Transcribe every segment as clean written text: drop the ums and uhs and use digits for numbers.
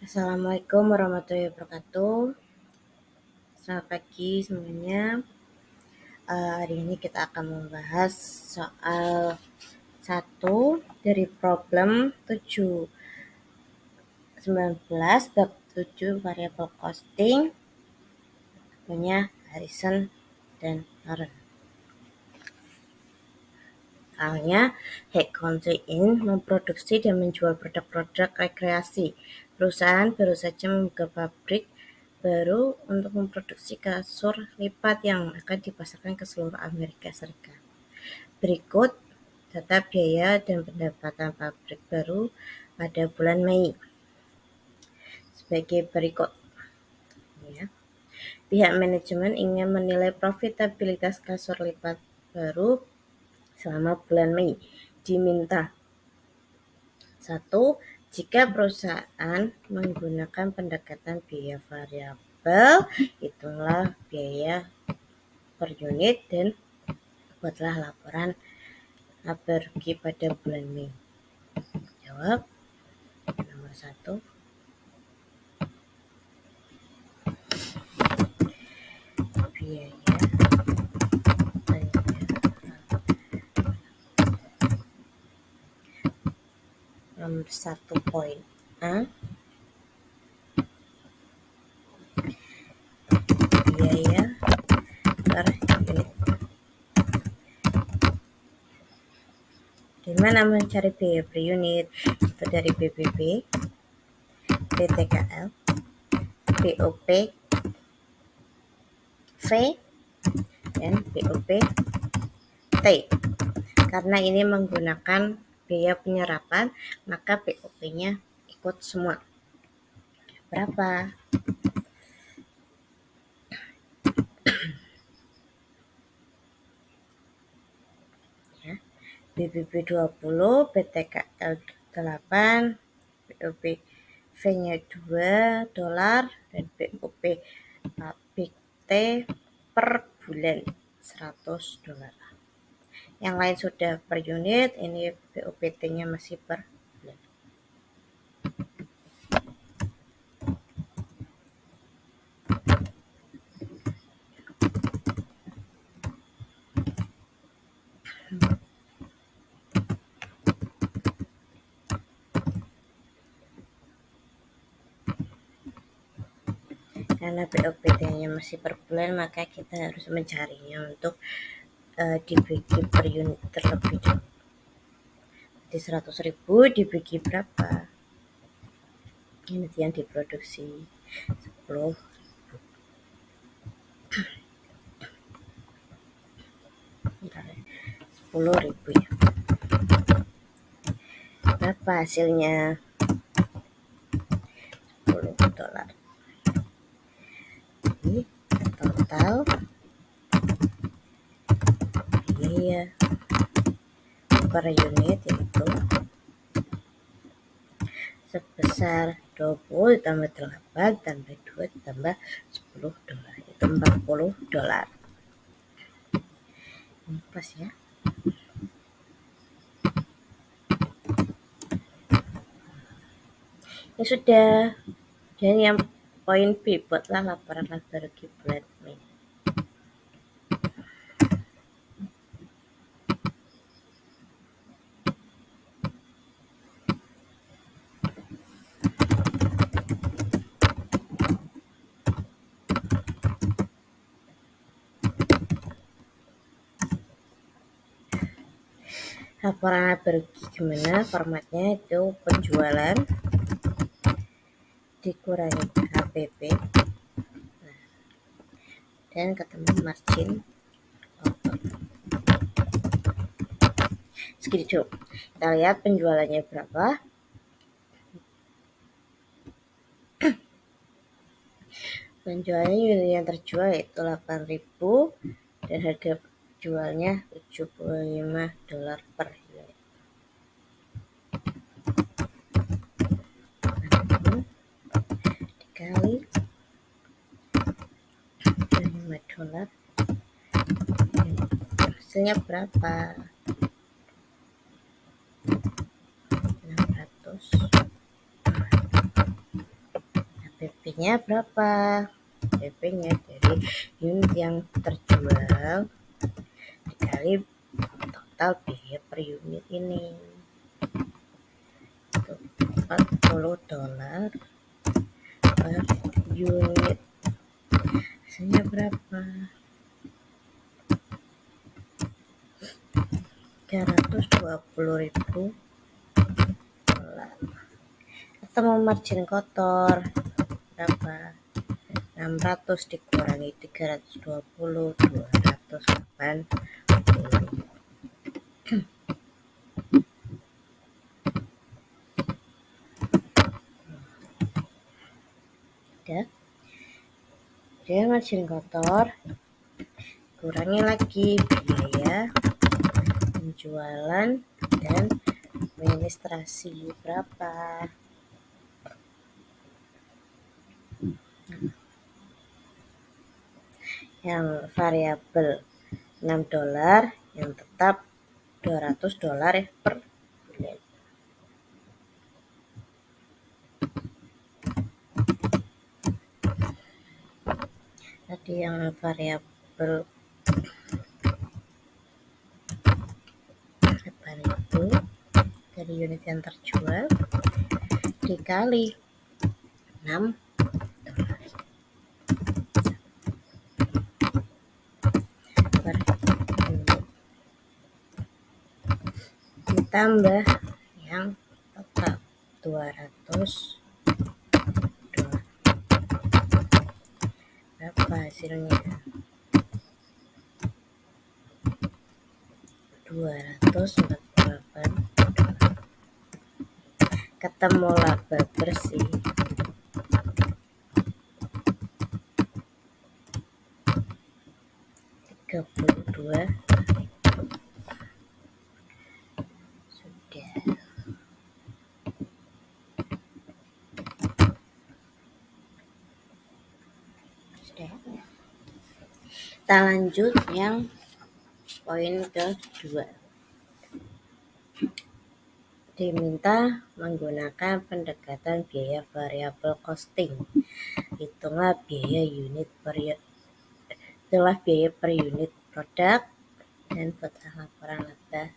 Assalamualaikum warahmatullahi wabarakatuh. Selamat pagi semuanya. Hari ini kita akan membahas soal 1 dari problem 7/19 bab 7 variable costing punya Harrison dan Lauren. Soalnya, Hack Country Inn memproduksi dan menjual produk-produk rekreasi. Perusahaan baru saja membuka pabrik baru untuk memproduksi kasur lipat yang akan dipasarkan ke seluruh Amerika Serikat. Berikut data biaya dan pendapatan pabrik baru pada bulan Mei. Sebagai berikut. Ya. Pihak manajemen ingin menilai profitabilitas kasur lipat baru selama bulan Mei. Diminta 1. Jika perusahaan menggunakan pendekatan biaya variabel, hitunglah biaya per unit dan buatlah laporan laba rugi pada bulan Mei. Jawab nomor 1. Biaya nomor 1 poin A. Biaya per unit. Gimana mencari biaya per unit? Itu dari BPP, PTKL, BOP, V, dan BOP T. Karena ini menggunakan biaya penyerapan, maka BOP-nya ikut semua. Berapa? Ya. BPP 20, PTKL 8, BOP V-nya $2, dan BOP pabrik T per bulan $100. Yang lain sudah per unit, ini BOPT-nya masih per bulan. Karena BOPT-nya masih per bulan, maka kita harus mencarinya untuk dibagi per unit terlebih dahulu. Di 100.000 dibagi berapa? Unit yang diproduksi 10.000. 10.000 ya. Berapa hasilnya? $10. Jadi total biaya per unit yaitu sebesar 20 tambah 8 tambah 2 tambah $10, itu $40. Ini pas ya. Ini sudah. Dan yang poin B, buatlah laporan laba rugi bulan Mei. Laporan laba rugi gimana formatnya? Itu penjualan dikurangi HPP dan ketemu margin output. Segini dulu. Kita lihat penjualannya berapa. Penjualannya unit yang terjual yaitu 8.000 dan harga jualnya $75 per unit. Dikali $75, hasilnya berapa? 600. PP-nya berapa? PP-nya dari unit yang terjual dikali total biaya per unit ini. Itu $40 per unit. Hasilnya berapa? 320.000 dolar. Atau margin kotor berapa? 600 dikurangi 320, 280. Udah. Dia margin kotor, kurangi lagi biaya penjualan dan administrasi berapa? Yang variabel $6, yang tetap $200 per bulan. Tadi yang variabel itu dari unit yang terjual dikali 6 per unit ditambah yang tetap 200 dolar. Berapa hasilnya? 248 dolar. Ketemu laba bersih 32. Sudah. Kita lanjut yang poin kedua. Diminta menggunakan pendekatan biaya variabel costing. Hitunglah biaya per unit produk dan buatlah laporan laba.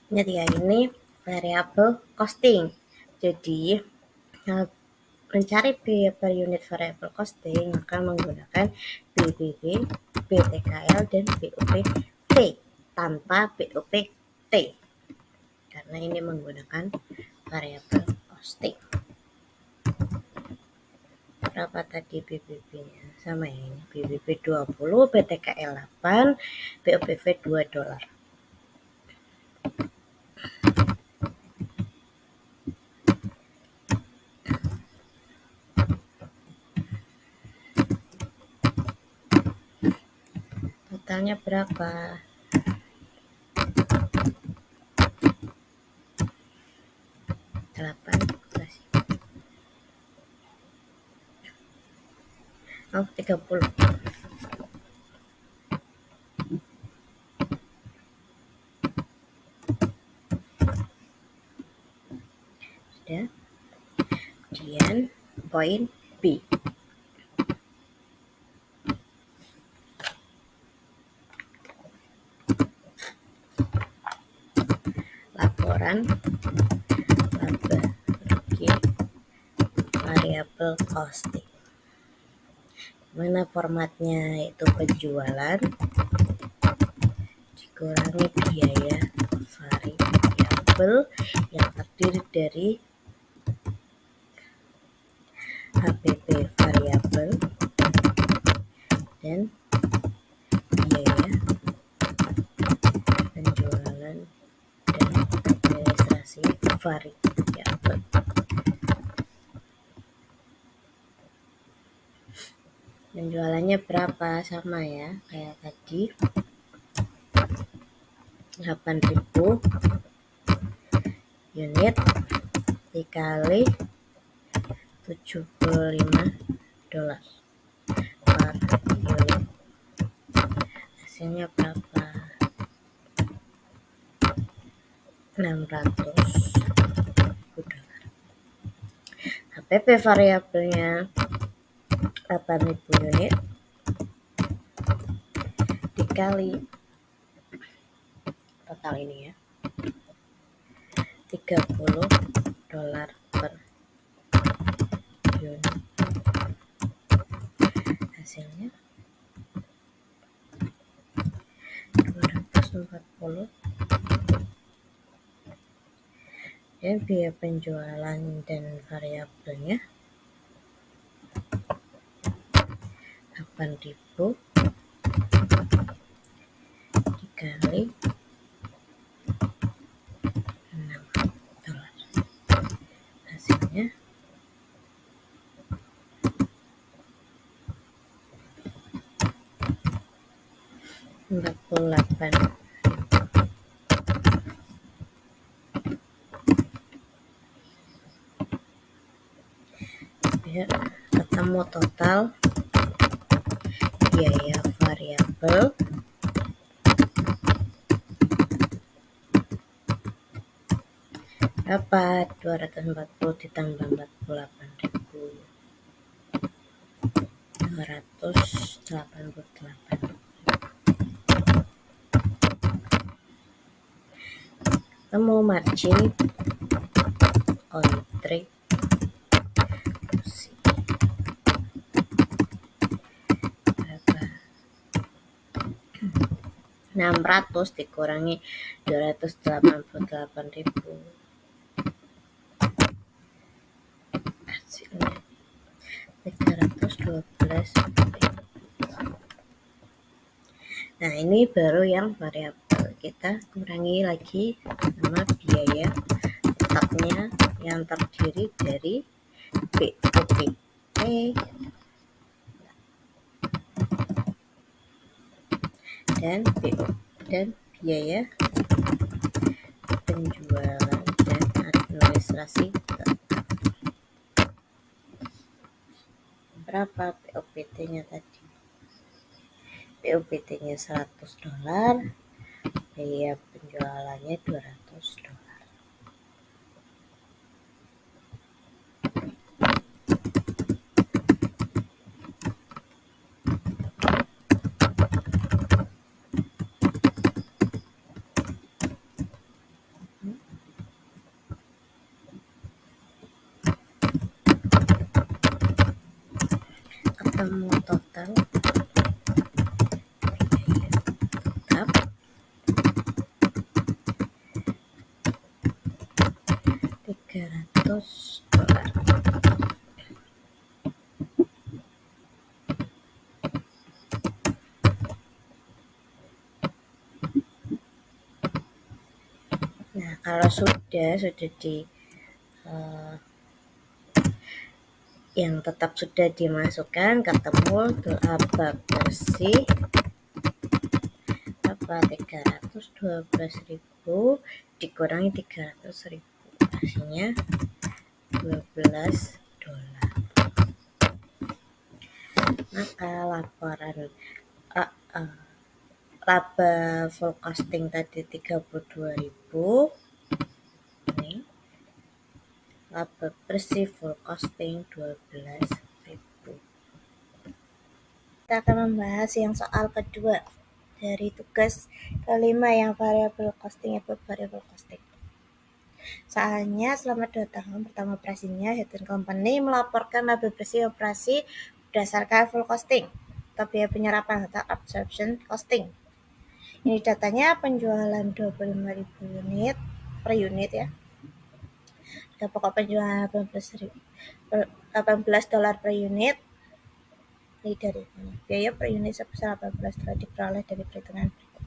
Ingat ya, ini variabel costing. Jadi mencari biaya per unit variable costing akan menggunakan BBB, BTKL, dan BOPT tanpa BOPT karena ini menggunakan variabel costing. Berapa tadi BBB-nya? Sama ya, ini BBB 20, BTKL 8, BOPV $2. Totalnya berapa? 18. Oh, 30. Sudah. Kemudian poin B. Laporan laba rugi variabel costing. Mana formatnya? Itu penjualan dikurangi biaya variabel yang terdiri dari HPP variabel dan biaya penjualan dan administrasi variabel. Penjualannya berapa? Sama ya kayak tadi, 8.000 unit dikali $75 per unit. Hasilnya berapa? 600.000 dolar. HPP variabelnya 8.000 unit dikali total ini ya, $30 per unit. Hasilnya 240. Dan biaya penjualan dan variabelnya 8.000 dikali $6. Hasilnya 48. Ya, ketemu total biaya variabel dapat 240 ditambah 48.000, 288. Ketemu margin kontribusi berapa? 600 dikurangi 288.000, hasilnya 312. Nah, ini baru yang variabel. Kita kurangi lagi sama biaya tetapnya yang terdiri dari BOPT dan BO dan biaya penjualan dan administrasi. Berapa BOPT-nya tadi? BOPT-nya $100, biaya penjualannya $200. Ketemu total biaya tetap $300. Nah, kalau sudah di yang tetap sudah dimasukkan, ketemu laba bersih apa 312.000 dikurangi 300.000, hasilnya $12. Maka laporan laba full costing tadi 32.000, ini laba bersih full costing 12.000. Kita akan membahas yang soal kedua dari tugas kelima yang variable costing atau variable costing. Soalnya selama 2 tahun pertama operasinya, Hilton Company melaporkan laba bersih operasi berdasarkan full costing atau biaya penyerapan atau absorption costing. Ini datanya penjualan 25.000 unit per unit ya. Dan pokok penjualan $18 per unit. Ini dari ini. Biaya per unit sebesar $18 diperoleh dari perhitungan berikut.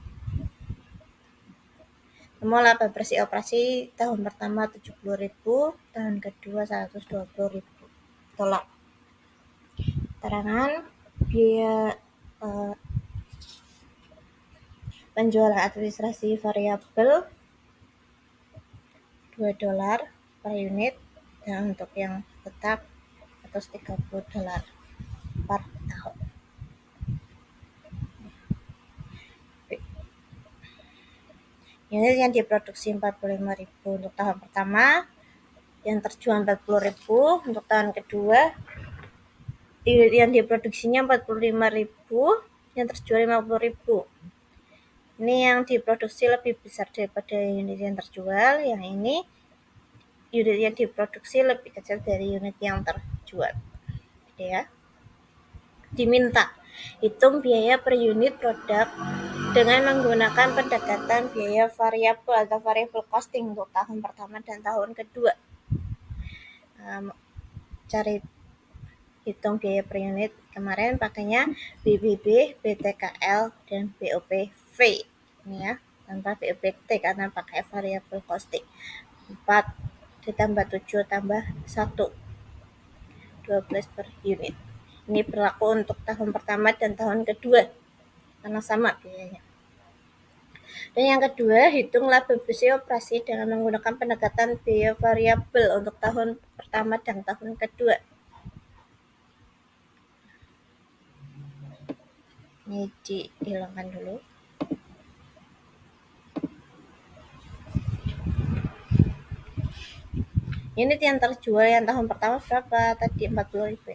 Semua laba bersih operasi tahun pertama 70.000, tahun kedua $120.000. Keterangan biaya penjualan administrasi variabel $2 per unit, dan untuk yang tetap $130 per tahun. Unit yang diproduksi 45.000 untuk tahun pertama, yang terjual 40.000 untuk tahun kedua, unit yang diproduksinya 45.000, yang terjual 50.000. Ini yang diproduksi lebih besar daripada unit yang terjual, yang ini unit yang diproduksi lebih kecil dari unit yang terjual. Oke ya. Diminta hitung biaya per unit produk dengan menggunakan pendekatan biaya variabel atau variable costing untuk tahun pertama dan tahun kedua. Cari hitung biaya per unit kemarin pakainya BBB, BTKL, dan BOPV. Ini ya, tanpa BOPT karena pakai variable costing. 4 ditambah 7 tambah 1, 12 per unit. Ini berlaku untuk tahun pertama dan tahun kedua karena sama biayanya. Dan yang kedua, hitung laba bersih operasi dengan menggunakan pendekatan biaya variabel untuk tahun pertama dan tahun kedua. Ini dihilangkan dulu. Unit yang terjual yang tahun pertama berapa? Tadi 40.000.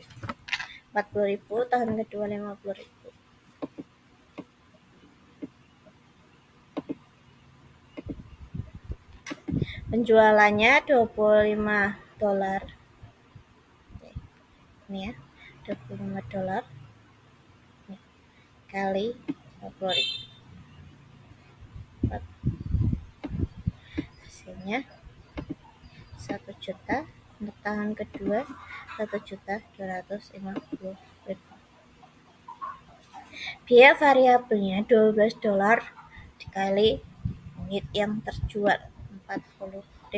40.000, tahun kedua 50.000. Penjualannya $25. Ini ya, $25 kali 50.000. Hasilnya 1 juta. Untuk tahun kedua 1.250.000. Biaya variabelnya $12 dikali unit yang terjual 40.000.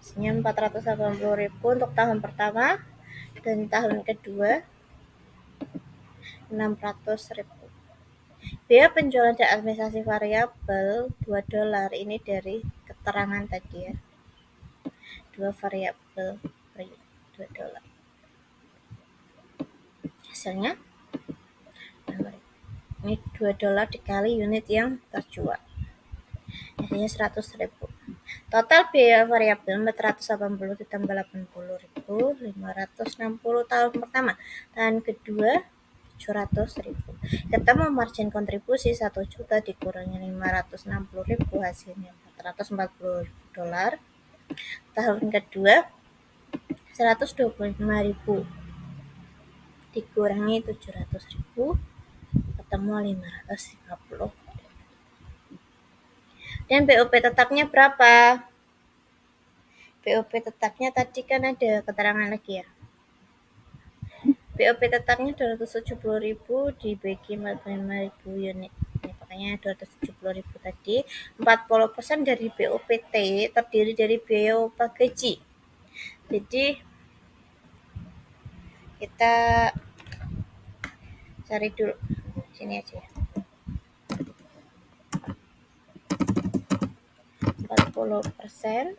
Hasilnya 480.000 untuk tahun pertama, dan tahun kedua 600.000. Biaya penjualan dan administrasi variabel $2 ini dari keterangan tadi ya. 2 variabel per $2. Hasilnya ini $2 dikali unit yang terjual. Hasilnya 100.000. Total biaya variabel 480 ditambah 80.000, 560 tahun pertama. Tahun kedua 700.000. Ketemu margin kontribusi 1 juta dikurangi 560.000, hasilnya $440. Tahun kedua 125.000 dikurangi 700.000, ketemu 550. Dan BOP tetapnya berapa? BOP tetapnya tadi kan ada keterangan lagi ya. BOP tetapnya 270.000 dibagi 45.000 unit. Ini makanya 270.000 tadi. 40% dari BOPT terdiri dari biaya upah gaji. Jadi kita cari dulu sini aja ya. 40%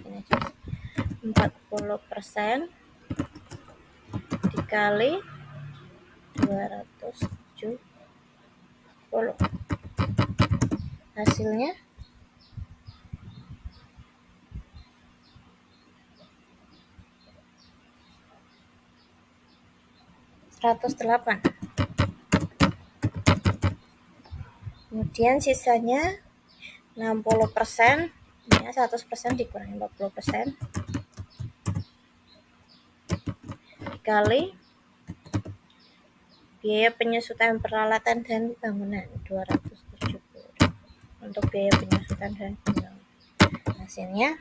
ini aja. 40% dikali 270, hasilnya 108. Kemudian sisanya 60%, ya 100% dikurangi 40% dikali biaya penyusutan peralatan dan bangunan 270 untuk biaya penyusutan dan bangunan. Hasilnya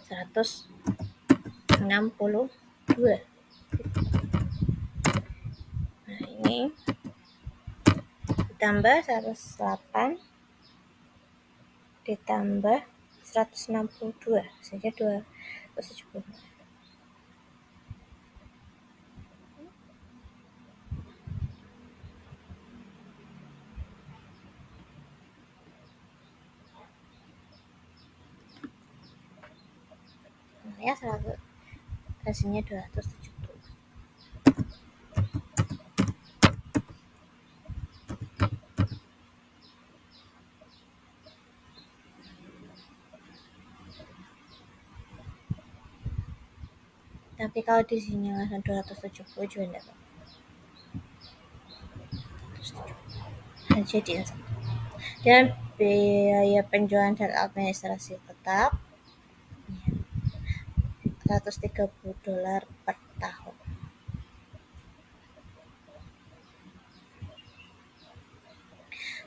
162. Nah, ini ditambah 108 ditambah 162 saja 270. Nah, ya hasilnya 270. Tapi kalau di sini langsung 270 juga enggak apa-apa. Jadi dan biaya penjualan dan administrasi tetap $130 per tahun.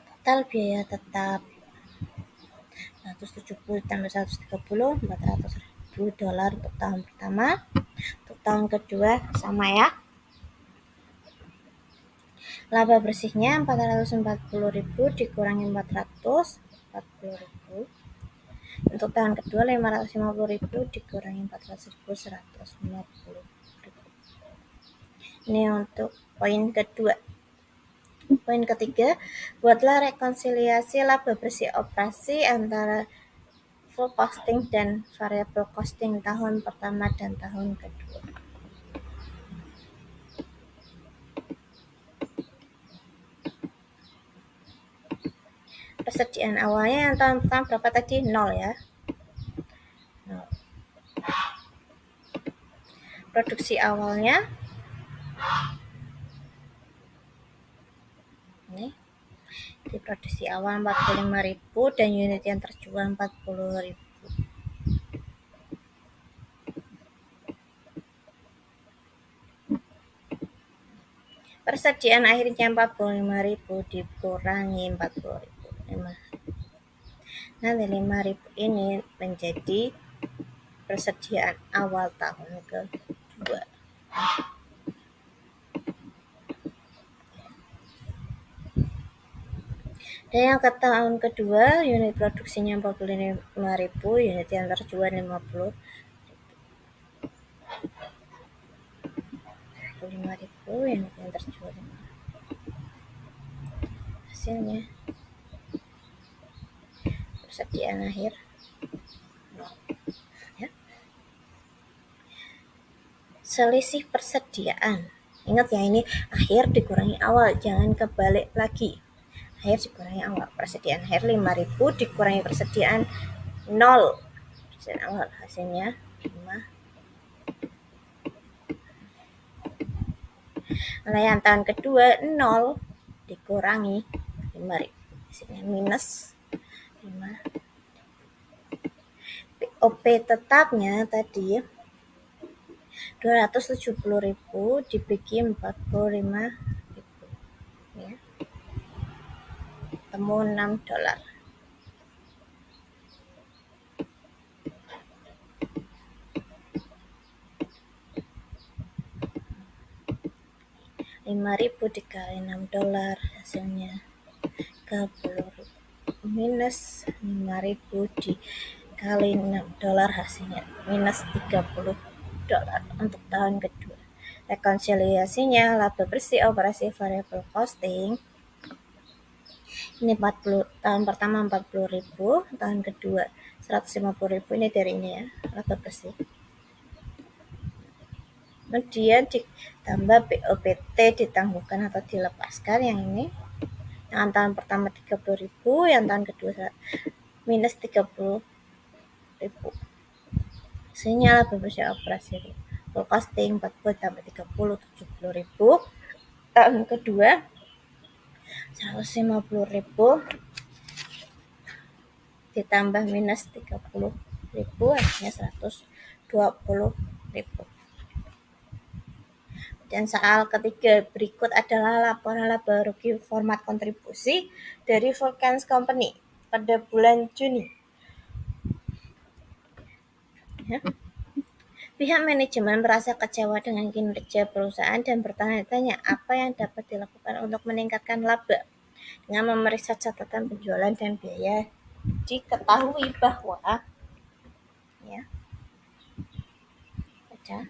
Total biaya tetap 170 tambah 130, $400.000 untuk tahun pertama. Untuk tahun kedua sama ya. Laba bersihnya 440.000 dikurangi 440.000. Untuk tahun kedua 550.000 dikurangi 400.000, 150.000. Ini untuk poin kedua. Poin ketiga, buatlah rekonsiliasi laba bersih operasi antara full costing dan variable costing tahun pertama dan tahun kedua. Persediaan awalnya yang tahun pertama berapa tadi? 0 ya. 0. Produksi awalnya ini di produksi awal 45.000 dan unit yang terjual 40.000. Persediaan akhirnya 45.000 dikurangi 40.000. Nanti 5.000 ini menjadi persediaan awal tahun kedua. Dan yang ke tahun kedua unit produksinya 45.000, unit yang terjual 50.000. Unit yang terjual. Hasilnya persediaan akhir ya. Selisih persediaan. Ingat ya, ini akhir dikurangi awal, jangan kebalik lagi. Akhir dikurangi awal. Persediaan akhir 5.000 dikurangi persediaan 0. Persediaan awal hasilnya 5. Nah, yang tahun kedua 0 dikurangi 5.000. Hasilnya minus 5. POP tetapnya tadi 270.000 dibagi 45.000 ya. Temu $6. $5.000 dikali $6 hasilnya $30. Minus 5.000 dikali $6 hasilnya minus $30 untuk tahun kedua. Rekonsiliasinya laba bersih operasi variable costing ini 40, tahun pertama 40.000, tahun kedua 150.000, ini dari ini ya, laba bersih. Kemudian ditambah BOPT ditangguhkan atau dilepaskan yang ini. Yang tahun pertama 30.000, yang tahun kedua minus 30.000. Hasilnya laba bersih operasi full costing 40 tambah 30, 70.000. Tahun kedua 150.000 ditambah minus 30.000 hasilnya 120.000. Dan soal ketiga berikut adalah laporan laba rugi format kontribusi dari Vulcans Company pada bulan Juni. Ya. Pihak manajemen merasa kecewa dengan kinerja perusahaan dan bertanya-tanya apa yang dapat dilakukan untuk meningkatkan laba dengan memeriksa catatan penjualan dan biaya diketahui bahwa ya, baca.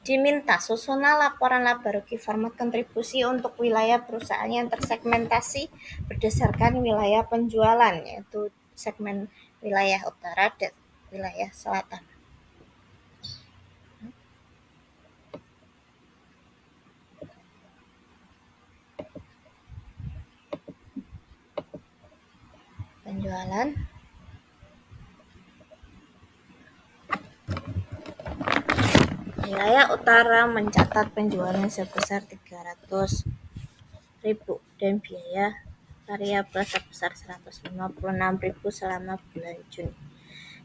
Diminta susunan laporan laba rugi format kontribusi untuk wilayah perusahaan yang tersegmentasi berdasarkan wilayah penjualan, yaitu segmen wilayah utara dan wilayah selatan. Penjualan wilayah utara mencatat penjualan sebesar 300.000 dan biaya variabel sebesar 156.000 selama bulan Juni.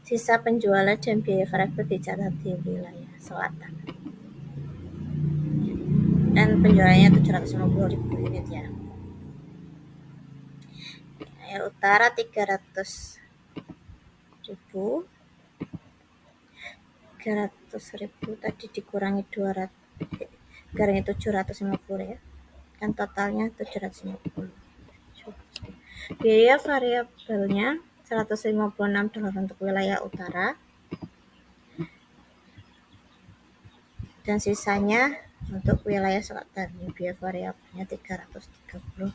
Sisa penjualan dan biaya variabel dicatat di wilayah selatan. Dan penjualannya 750.000 unit ya. Wilayah utara 300.000 tadi dikurangi 200 kurangi 750 ya, kan totalnya 750. Biaya variabelnya $156 untuk wilayah utara dan sisanya untuk wilayah selatan. Biaya variabelnya $336.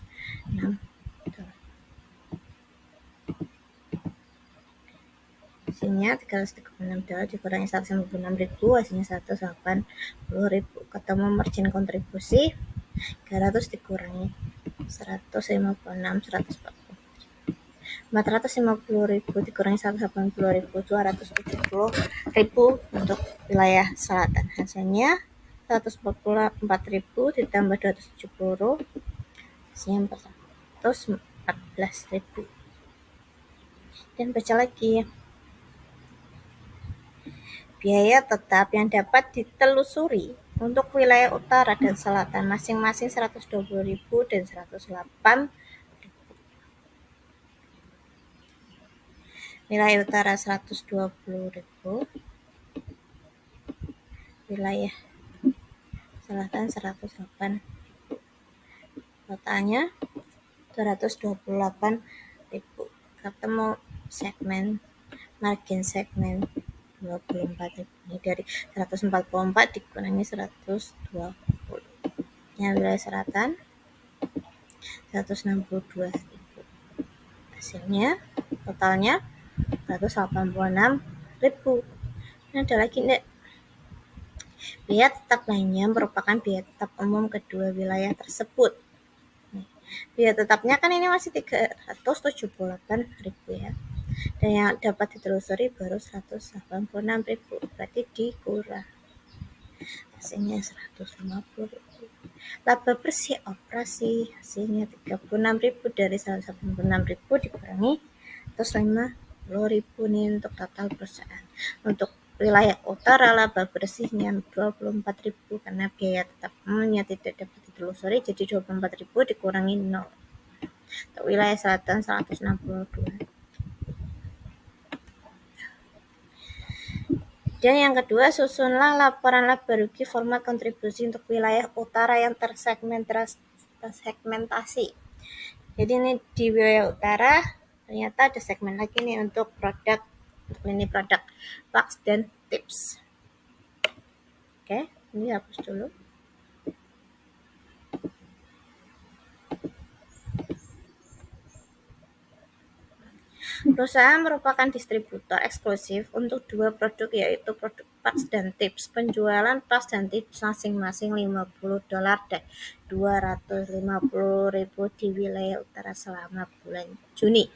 Hasilnya $336 dikurangi 156.000, hasilnya 180.000. Ketemu margin kontribusi 300 dikurangi 156, 450.000 dikurangi 180.000, 270.000 untuk wilayah selatan. Hasilnya 144.000 ditambah 270, hasilnya 414.000. Dan baca lagi ya. Biaya tetap yang dapat ditelusuri untuk wilayah utara dan selatan masing-masing 120.000 dan 108. Wilayah utara 120.000, wilayah selatan 108. Totalnya 228.000. Ketemu segmen margin segmen 24.000 ini dari 144 dikurangi 120. Yang wilayah selatan 162.000. Hasilnya totalnya 186.000. Ini ada lagi enggak? Biaya tetap lainnya merupakan biaya tetap umum kedua wilayah tersebut. Biaya tetapnya kan ini masih 378.000 ya. Dan yang dapat ditelusuri baru 186.000, berarti dikurang. Hasilnya 150.000. Laba bersih operasi hasilnya 36.000 dari 186.000 dikurangi 150.000 nih untuk total perusahaan. Untuk wilayah utara laba bersihnya 24.000 karena biaya tetap umumnya tidak dapat ditelusuri, jadi 24.000 dikurangi 0. Untuk wilayah selatan 162. Dan yang kedua, susunlah laporan laba rugi format kontribusi untuk wilayah utara yang tersegmentasi. Jadi ini di wilayah utara ternyata ada segmen lagi nih untuk produk, ini produk wax dan tips. Oke, ini hapus dulu. Perusahaan merupakan distributor eksklusif untuk dua produk, yaitu produk wax dan tips. Penjualan wax dan tips masing-masing $50 dan 250.000 di wilayah utara selama bulan Juni.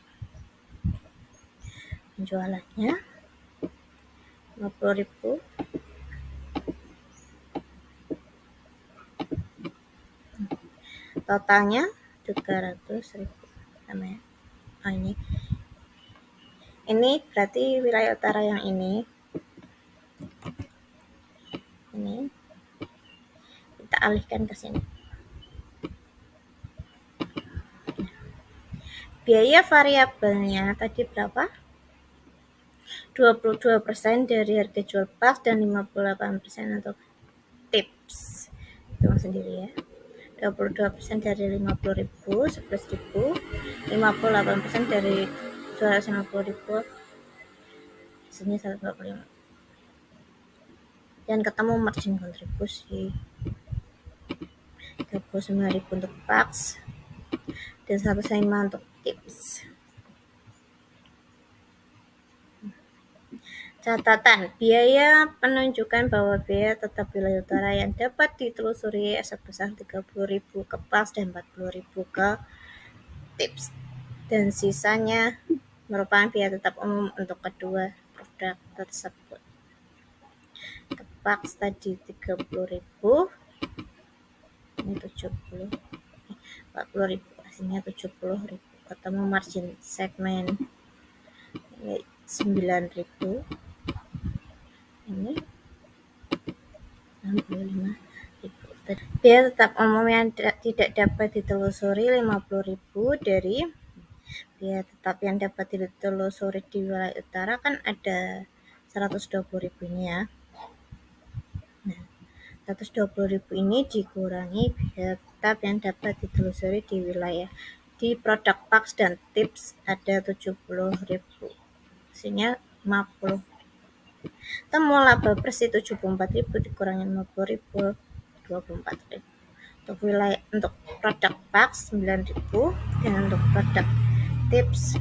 Penjualannya 50.000, totalnya 300.000 sama ya. Ini berarti wilayah utara yang ini kita alihkan ke sini. Biaya variabelnya tadi berapa? 22% dari harga jual pas dan 58% untuk tips. Hitung sendiri ya. 22% dari 50.000, 11.000, 58% dari 250.000, hasilnya 145. Dan ketemu margin kontribusi 39.000 untuk PAX dan 105 untuk tips. Catatan, biaya menunjukkan bahwa biaya tetap wilayah utara yang dapat ditelusuri sebesar 30.000 ke PAX dan 40.000 ke tips. Dan sisanya merupakan biaya tetap umum untuk kedua produk tersebut. Ke PAX tadi 30.000, ini 40.000, hasilnya 70.000. Ketemu margin segmen 9.000. Ini 65.000. Biaya tetap umum yang tidak dapat ditelusuri 50.000 dari biaya tetap yang dapat ditelusuri di wilayah utara kan ada 120.000 ini ya. Nah, 120.000 ini dikurangi biaya tetap yang dapat ditelusuri di wilayah di produk PAX dan tips ada 70.000. Hasilnya 50. Temu laba bersih 74.000 dikurangi 50.000, 24.000. Untuk produk PAX 9.000 dan untuk produk tips